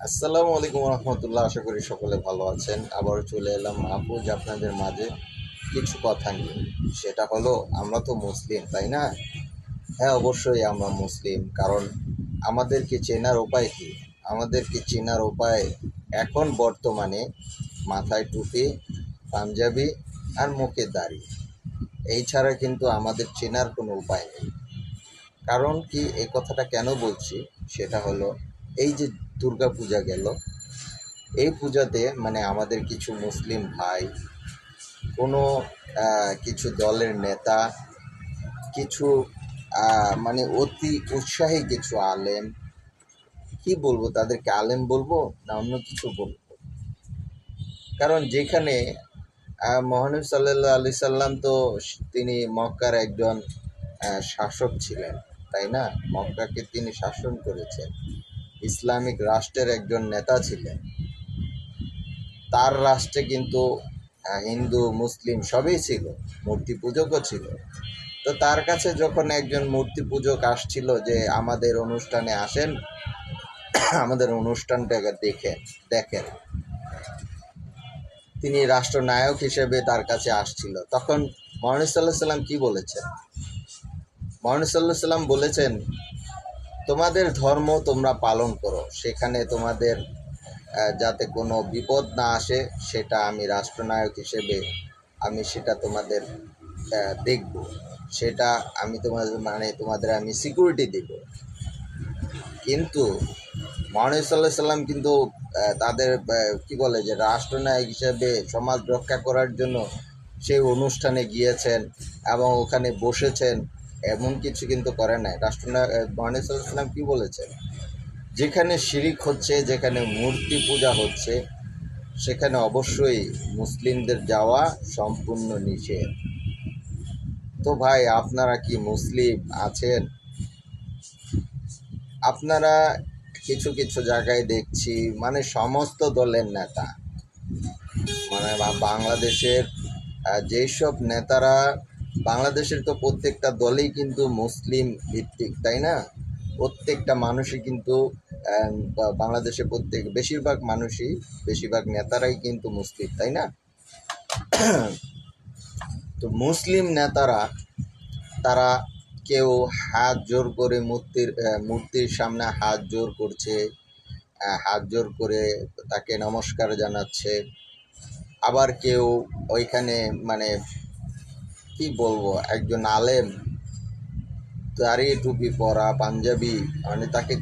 আসসালামু আলাইকুম রহমতুল্লাহ। আশা করি সকলে ভালো আছেন। আবারও চলে এলাম মাহফুজ আপনাদের মাঝে কিছু কথা নিয়ে। সেটা হলো, আমরা তো মুসলিম, তাই না? হ্যাঁ, অবশ্যই আমরা মুসলিম। কারণ আমাদেরকে চেনার উপায় কি? আমাদেরকে চেনার উপায় এখন বর্তমানে মাথায় টুপি, পাঞ্জাবি আর মুখে দাড়ি। এই ছাড়া কিন্তু আমাদের চেনার কোনো উপায় নেই। কারণ কি, এই কথাটা কেন বলছি সেটা হলো, এই যে দুর্গা পূজা গেল, এই পূজাতে আমাদের কিছু মুসলিম ভাই, কোনো কিছু দলের নেতা, কিছু অতি উৎসাহী কিছু আলেম, কি বলবো তাদেরকে, আলেম বলবো না অন্য কিছু বলবো? কারণ যেখানে মহানবী সাল্লাল্লাহু আলাইহি সাল্লাম তো তিনি মক্কার একজন শাসক ছিলেন, তাই না? মক্কাকে তিনি শাসন করেছেন, ইসলামিক রাষ্ট্রের একজন নেতা ছিলেন। তার রাষ্ট্রে কিন্তু হিন্দু মুসলিম সবই ছিল, মূর্তি পূজকও ছিল। তো তার কাছে যখন একজন মূর্তি পূজক আসছিল যে আমাদের অনুষ্ঠানে আসেন, আমাদের অনুষ্ঠানটাকে দেখেন দেখেন, তিনি রাষ্ট্রনায়ক হিসেবে তার কাছে আসছিল, তখন মহানবী সাল্লাল্লাহু আলাইহি সাল্লাম কি বলেছেন? মহানবী সাল্লাল্লাহু আলাইহি সাল্লাম বলেছেন, তোমাদের ধর্ম তোমরা পালন করো, সেখানে তোমাদের যাতে কোনো বিপদ না আসে, সেটা আমি রাষ্ট্রনায়ক হিসেবে আমি সেটা তোমাদের দেখব, সেটা আমি তোমাদের আমি সিকিউরিটি দেব। কিন্তু মহানবী সাল্লাল্লাহু আলাইহি সাল্লাম কিন্তু তাদের কি বলে যে রাষ্ট্রনায়ক হিসেবে সমাজ রক্ষা করার জন্য সেই অনুষ্ঠানে গিয়েছেন এবং ওখানে বসেছেন, এমন কিছু কিন্তু করে নাই। রাষ্ট্রনায়ক মহানবী সাল্লাল্লাহু আলাইহি সাল্লাম কি বলেছেন? যেখানে শিরিক হচ্ছে, যেখানে মূর্তি পূজা হচ্ছে, সেখানে অবশ্যই মুসলিমদের যাওয়া সম্পূর্ণ নিষেধ। তো ভাই, আপনারা কি মুসলিম আছেন? আপনারা কিছু কিছু জায়গায় দেখছি সমস্ত দলের নেতা, বাংলাদেশের যেসব নেতারা, বাংলাদেশের তো প্রত্যেকটা দলেই কিন্তু মুসলিম ভিত্তিক, তাই না? প্রত্যেকটা মানুষই কিন্তু বাংলাদেশের বেশিরভাগ নেতারাই কিন্তু মুসলিম, তাই না? তো মুসলিম নেতারা, তারা কেউ হাত জোর করে মূর্তির সামনে হাত জোর করছে, হাত জোর করে তাকে নমস্কার জানাচ্ছে। আবার কেউ ওইখানে কি বলবো, একজন আলেম, দাড়ি টুপি পরা, পাঞ্জাবি, তাকে